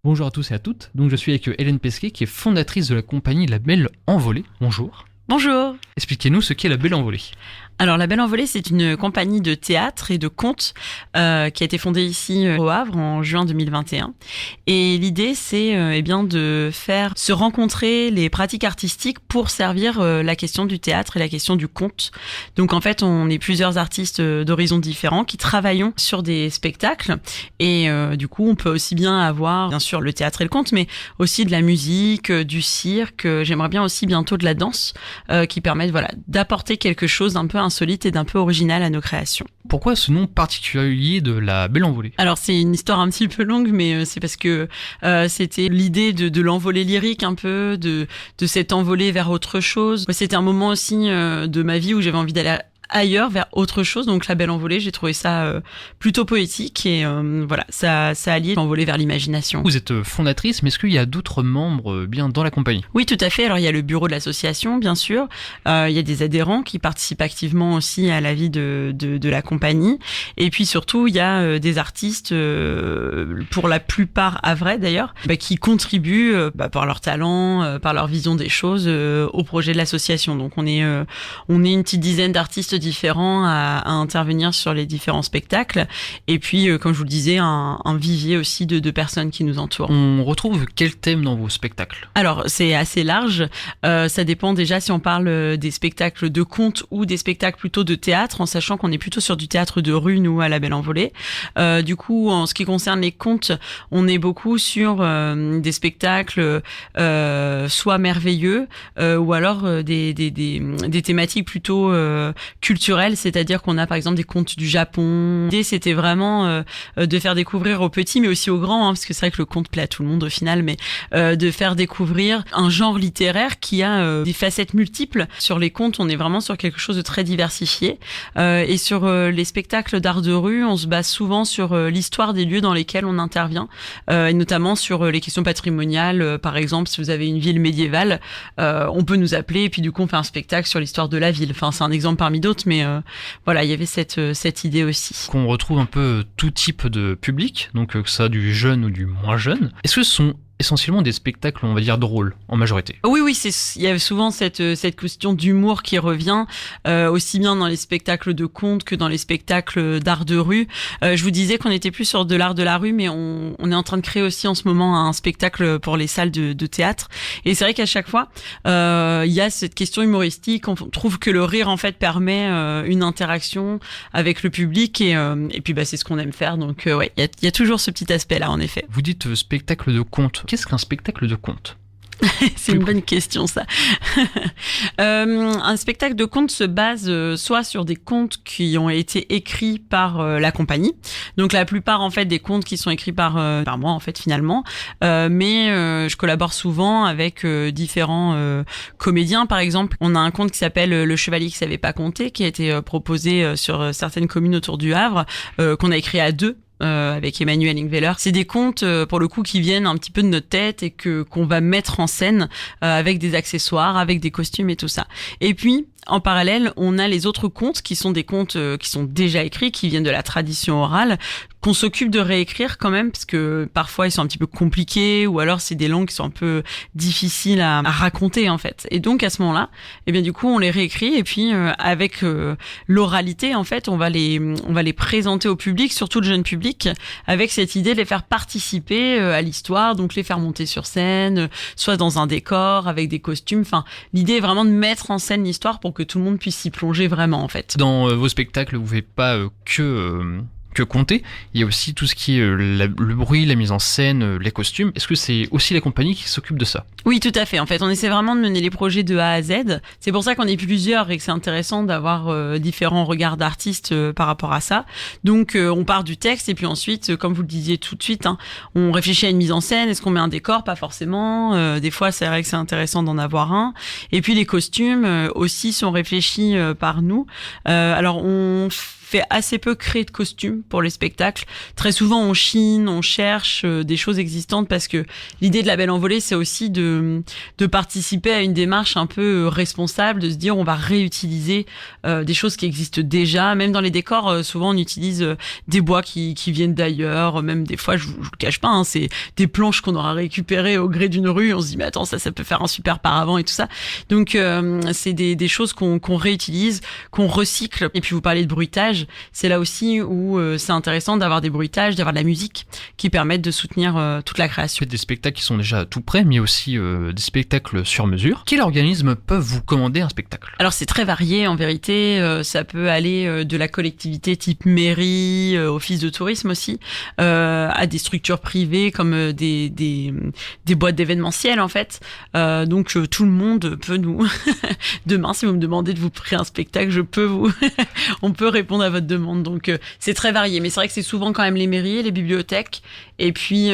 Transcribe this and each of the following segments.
Bonjour à tous et à toutes. Donc je suis avec Hélène Pesquet qui est fondatrice de la compagnie La Belle Envolée. Bonjour. Bonjour. Expliquez-nous ce qu'est La Belle Envolée. Alors La Belle Envolée, c'est une compagnie de théâtre et de contes qui a été fondée ici au Havre en juin 2021. Et l'idée, c'est bien de faire se rencontrer les pratiques artistiques pour servir la question du théâtre et la question du conte. Donc en fait, on est plusieurs artistes d'horizons différents qui travaillons sur des spectacles. Et du coup, on peut aussi bien avoir, bien sûr, le théâtre et le conte, mais aussi de la musique, du cirque. J'aimerais bien aussi bientôt de la danse qui permettent d'apporter quelque chose d'un peu insolite et d'un peu original à nos créations. Pourquoi ce nom particulier de La Belle Envolée ? Alors c'est une histoire un petit peu longue, mais c'est parce que c'était l'idée de l'envolée lyrique un peu, de cette envolée vers autre chose. C'était un moment aussi de ma vie où j'avais envie d'aller ailleurs, vers autre chose. Donc La Belle Envolée, j'ai trouvé ça plutôt poétique et ça alliait l'envolée vers l'imagination. Vous êtes fondatrice, mais est-ce qu'il y a d'autres membres bien dans la compagnie ? Oui, tout à fait. Alors il y a le bureau de l'association, bien sûr. Il y a des adhérents qui participent activement aussi à la vie de la compagnie. Et puis surtout, il y a des artistes, pour la plupart havrais d'ailleurs, qui contribuent par leur talent, par leur vision des choses au projet de l'association. Donc on est une petite dizaine d'artistes différents à intervenir sur les différents spectacles. Et puis, comme je vous le disais, un vivier aussi de personnes qui nous entourent. On retrouve quel thème dans vos spectacles ? Alors, c'est assez large. Ça dépend déjà si on parle des spectacles de contes ou des spectacles plutôt de théâtre, en sachant qu'on est plutôt sur du théâtre de rue, nous, à La Belle Envolée. Du coup, en ce qui concerne les contes, on est beaucoup sur des spectacles soit merveilleux, ou alors des thématiques plutôt culturelles, c'est-à-dire qu'on a par exemple des contes du Japon. L'idée, c'était vraiment de faire découvrir aux petits, mais aussi aux grands, parce que c'est vrai que le conte plaît à tout le monde au final, mais de faire découvrir un genre littéraire qui a des facettes multiples. Sur les contes, on est vraiment sur quelque chose de très diversifié. Et sur les spectacles d'art de rue, on se base souvent sur l'histoire des lieux dans lesquels on intervient, et notamment sur les questions patrimoniales. Par exemple, si vous avez une ville médiévale, on peut nous appeler, et puis du coup, on fait un spectacle sur l'histoire de la ville. Enfin, c'est un exemple parmi d'autres, mais il y avait cette idée aussi. Qu'on retrouve un peu tout type de public, donc que ça du jeune ou du moins jeune. Est-ce que ce sont essentiellement des spectacles, on va dire, drôles, en majorité? Oui, il y a souvent cette question d'humour qui revient, aussi bien dans les spectacles de contes que dans les spectacles d'art de rue. Je vous disais qu'on était plus sur de l'art de la rue, mais on est en train de créer aussi en ce moment un spectacle pour les salles de théâtre. Et c'est vrai qu'à chaque fois, il y a cette question humoristique. On trouve que le rire, en fait, permet une interaction avec le public et puis c'est ce qu'on aime faire. Donc il y a toujours ce petit aspect-là, en effet. Vous dites spectacle de conte. Qu'est-ce qu'un spectacle de conte ? C'est une bonne question, ça. Un spectacle de contes se base soit sur des contes qui ont été écrits par la compagnie. Donc la plupart en fait des contes qui sont écrits par moi en fait finalement. Mais je collabore souvent avec différents comédiens. Par exemple, on a un conte qui s'appelle Le Chevalier qui savait pas compter, qui a été proposé sur certaines communes autour du Havre, qu'on a écrit à deux. Avec Emmanuel Ingveller. C'est des contes pour le coup qui viennent un petit peu de notre tête et qu'on va mettre en scène avec des accessoires, avec des costumes et tout ça. Et puis en parallèle, on a les autres contes qui sont des contes qui sont déjà écrits, qui viennent de la tradition orale, qu'on s'occupe de réécrire quand même, parce que parfois ils sont un petit peu compliqués, ou alors c'est des langues qui sont un peu difficiles à raconter en fait. Et donc à ce moment-là, du coup on les réécrit et puis avec l'oralité en fait, on va les présenter au public, surtout le jeune public, avec cette idée de les faire participer à l'histoire, donc les faire monter sur scène, soit dans un décor avec des costumes. Enfin, l'idée est vraiment de mettre en scène l'histoire pour que tout le monde puisse s'y plonger vraiment en fait. Dans vos spectacles, vous ne faites pas que compter, il y a aussi tout ce qui est le bruit, la mise en scène, les costumes. Est-ce que c'est aussi la compagnie qui s'occupe de ça ? Oui, tout à fait. En fait, on essaie vraiment de mener les projets de A à Z. C'est pour ça qu'on est plusieurs et que c'est intéressant d'avoir différents regards d'artistes par rapport à ça. Donc, on part du texte et puis ensuite, comme vous le disiez tout de suite, on réfléchit à une mise en scène. Est-ce qu'on met un décor ? Pas forcément. Des fois, c'est vrai que c'est intéressant d'en avoir un. Et puis, les costumes aussi sont réfléchis par nous. Alors, on fait assez peu créer de costumes pour les spectacles. Très souvent, on chine, on cherche des choses existantes parce que l'idée de La Belle Envolée, c'est aussi de participer à une démarche un peu responsable, de se dire on va réutiliser des choses qui existent déjà. Même dans les décors, souvent on utilise des bois qui viennent d'ailleurs. Même des fois, je vous le cache pas, hein, c'est des planches qu'on aura récupérées au gré d'une rue. On se dit mais attends, ça peut faire un super paravent et tout ça. Donc c'est des choses qu'on réutilise, qu'on recycle. Et puis vous parlez de bruitage, c'est là aussi où c'est intéressant d'avoir des bruitages, d'avoir de la musique qui permettent de soutenir toute la création. Des spectacles qui sont déjà tout prêts, mais aussi des spectacles sur mesure. Quels organismes peuvent vous commander un spectacle? Alors c'est très varié en vérité, ça peut aller de la collectivité type mairie, office de tourisme aussi, à des structures privées comme des boîtes d'événementiel en fait. Donc tout le monde peut nous... Demain, si vous me demandez de vous créer un spectacle, je peux on peut répondre à votre demande. Donc c'est très varié, mais c'est vrai que c'est souvent quand même les mairies, les bibliothèques, et puis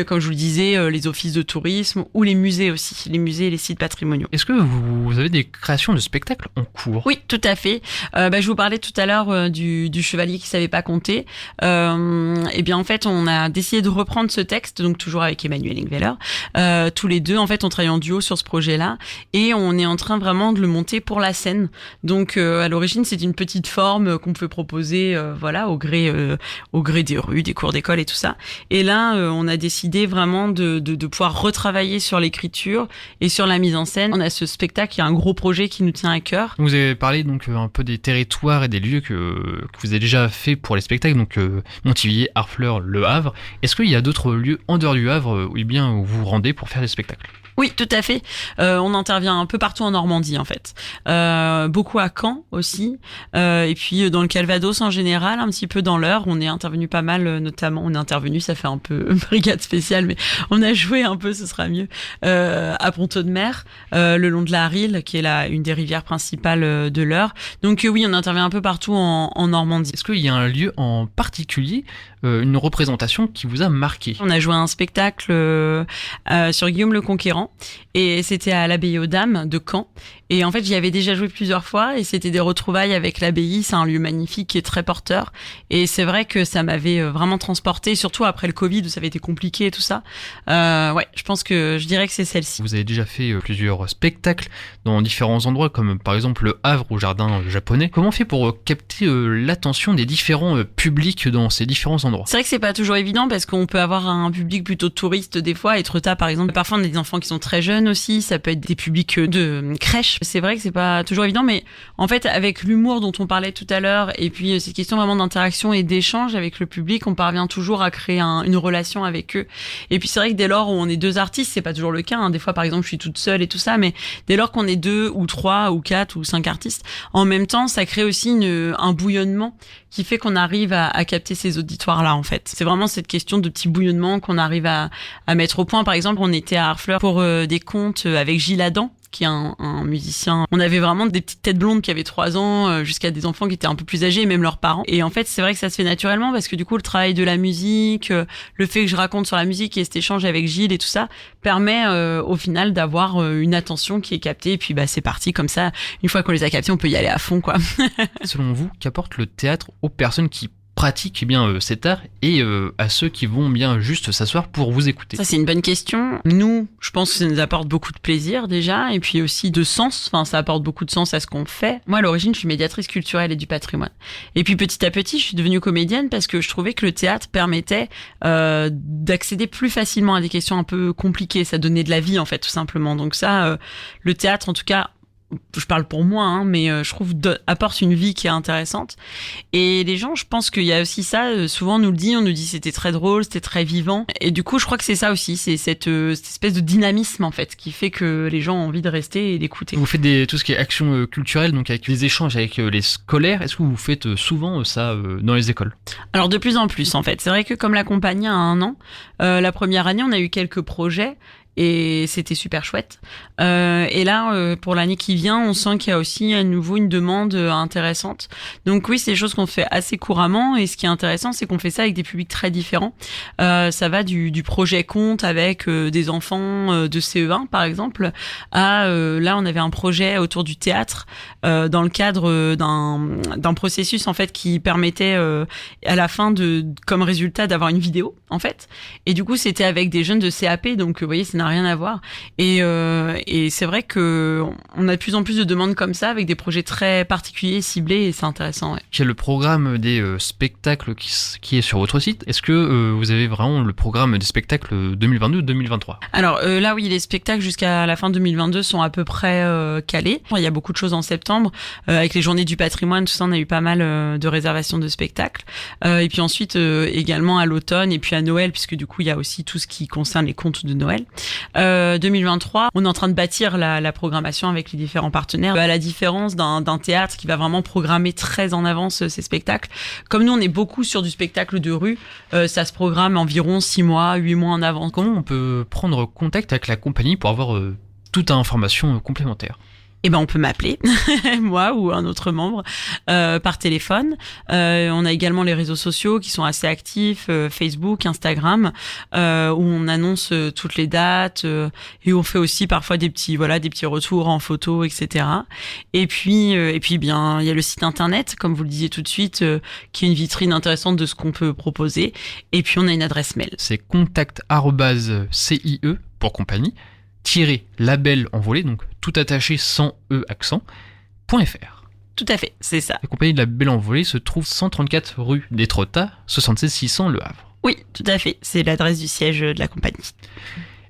comme je vous le disais, les offices de tourisme ou les musées aussi, les musées et les sites patrimoniaux. Est-ce que vous avez des créations de spectacles en cours? Oui, tout à fait. Je vous parlais tout à l'heure du chevalier qui savait pas compter. Et bien en fait, on a décidé de reprendre ce texte, donc toujours avec Emmanuel Ingveller. Tous les deux, en fait, on travaille en duo sur ce projet-là, et on est en train vraiment de le monter pour la scène. Donc à l'origine, c'est une petite forme qu'on peut proposer, au gré des rues, des cours d'école et tout ça. Et là, on a décidé vraiment de pouvoir retravailler sur l'écriture et sur la mise en scène. On a ce spectacle qui est un gros projet qui nous tient à cœur. Vous avez parlé donc un peu des territoires et des lieux que vous avez déjà fait pour les spectacles, donc Montivilliers, Harfleur, Le Havre. Est-ce qu'il y a d'autres lieux en dehors du Havre où vous vous rendez pour faire des spectacles? Oui, tout à fait. On intervient un peu partout en Normandie, en fait. Beaucoup à Caen aussi. Et puis dans le Calvados en général, un petit peu dans l'Eure. On est intervenu pas mal, notamment. On est intervenu, ça fait un peu brigade spéciale, mais on a joué un peu, ce sera mieux. À Ponteau-de-Mer, le long de la Rille, qui est une des rivières principales de l'Eure. Donc oui, on intervient un peu partout en Normandie. Est-ce qu'il y a un lieu en particulier, une représentation qui vous a marqué? On a joué un spectacle sur Guillaume le Conquérant, et c'était à l'abbaye aux Dames de Caen. Et en fait, j'y avais déjà joué plusieurs fois, et c'était des retrouvailles avec l'abbaye. C'est un lieu magnifique qui est très porteur. Et c'est vrai que ça m'avait vraiment transporté, surtout après le Covid où ça avait été compliqué et tout ça. Je dirais que c'est celle-ci. Vous avez déjà fait plusieurs spectacles dans différents endroits, comme par exemple le Havre au jardin japonais. Comment on fait pour capter l'attention des différents publics dans ces différents endroits? C'est vrai que c'est pas toujours évident parce qu'on peut avoir un public plutôt touriste des fois. Etretat, par exemple, parfois on a des enfants qui sont très jeunes aussi. Ça peut être des publics de crèche. C'est vrai que c'est pas toujours évident, mais en fait, avec l'humour dont on parlait tout à l'heure, et puis cette question vraiment d'interaction et d'échange avec le public, on parvient toujours à créer une relation avec eux. Et puis c'est vrai que dès lors où on est deux artistes, c'est pas toujours le cas, hein. Des fois, par exemple, je suis toute seule et tout ça, mais dès lors qu'on est 2 ou 3 ou 4 ou 5 artistes, en même temps, ça crée aussi un bouillonnement qui fait qu'on arrive à capter ces auditoires-là, en fait. C'est vraiment cette question de petit bouillonnement qu'on arrive à mettre au point. Par exemple, on était à Harfleur pour des contes avec Gilles Adam, qui est un musicien. On avait vraiment des petites têtes blondes qui avaient 3 ans, jusqu'à des enfants qui étaient un peu plus âgés, même leurs parents. Et en fait, c'est vrai que ça se fait naturellement parce que du coup, le travail de la musique, le fait que je raconte sur la musique et cet échange avec Gilles et tout ça, permet au final d'avoir une attention qui est captée. Et puis c'est parti comme ça. Une fois qu'on les a captés, on peut y aller à fond, quoi. Selon vous, qu'apporte le théâtre aux personnes qui pratiquent cet art et à ceux qui vont bien juste s'asseoir pour vous écouter? Ça, c'est une bonne question. Nous, je pense que ça nous apporte beaucoup de plaisir déjà, et puis aussi de sens. Enfin, ça apporte beaucoup de sens à ce qu'on fait. Moi, à l'origine, je suis médiatrice culturelle et du patrimoine. Et puis petit à petit, je suis devenue comédienne parce que je trouvais que le théâtre permettait d'accéder plus facilement à des questions un peu compliquées. Ça donnait de la vie, en fait, tout simplement. Donc ça, le théâtre, en tout cas, je parle pour moi, hein, mais je trouve apporte une vie qui est intéressante. Et les gens, je pense qu'il y a aussi ça, souvent on nous dit c'était très drôle, c'était très vivant. Et du coup, je crois que c'est ça aussi, c'est cette espèce de dynamisme en fait, qui fait que les gens ont envie de rester et d'écouter. Vous faites tout ce qui est action culturelle, donc avec les échanges avec les scolaires. Est-ce que vous faites souvent ça dans les écoles? Alors de plus en plus en fait. C'est vrai que comme la compagnie a 1 an, la première année on a eu quelques projets. et c'était super chouette. Et là, pour l'année qui vient, on sent qu'il y a aussi à nouveau une demande intéressante. Donc oui, c'est des choses qu'on fait assez couramment, et ce qui est intéressant, c'est qu'on fait ça avec des publics très différents. Ça va du projet conte avec des enfants de CE1 par exemple, à là on avait un projet autour du théâtre dans le cadre d'un processus en fait qui permettait à la fin comme résultat d'avoir une vidéo en fait, et du coup c'était avec des jeunes de CAP, donc vous voyez ça n'a rien à voir, et c'est vrai que on a de plus en plus de demandes comme ça avec des projets très particuliers, ciblés, et c'est intéressant. Ouais. Il y a le programme des spectacles qui est sur votre site. Est-ce que vous avez vraiment le programme des spectacles 2022-2023 ? Alors là oui, les spectacles jusqu'à la fin 2022 sont à peu près calés. Il y a beaucoup de choses en septembre avec les journées du patrimoine, tout ça, on a eu pas mal de réservations de spectacles, et puis ensuite également à l'automne et puis à Noël, puisque du coup il y a aussi tout ce qui concerne les contes de Noël. 2023, on est en train de bâtir la programmation avec les différents partenaires, à la différence d'un théâtre qui va vraiment programmer très en avance ses spectacles. Comme nous on est beaucoup sur du spectacle de rue, ça se programme environ 6 mois, 8 mois en avance. Comment on peut prendre contact avec la compagnie pour avoir toute information complémentaire ? Eh ben, on peut m'appeler, moi ou un autre membre, par téléphone. On a également les réseaux sociaux qui sont assez actifs, Facebook, Instagram, où on annonce toutes les dates, et on fait aussi parfois des petits retours en photo, etc. Et puis bien, il y a le site internet, comme vous le disiez tout de suite, qui est une vitrine intéressante de ce qu'on peut proposer. Et puis on a une adresse mail. C'est contact@CIE pour compagnie. -label envolé, donc tout attaché sans E accent, .fr. Tout à fait, c'est ça. La compagnie de la Belle Envolée se trouve 134 rue d'Étretat, 76 600 Le Havre. Oui, tout à fait, c'est l'adresse du siège de la compagnie.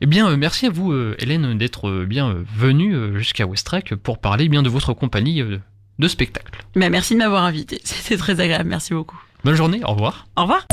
Eh bien, merci à vous, Hélène, d'être bien venue jusqu'à Westrack pour parler bien de votre compagnie de spectacle. Merci de m'avoir invité, c'était très agréable, merci beaucoup. Bonne journée, au revoir. Au revoir.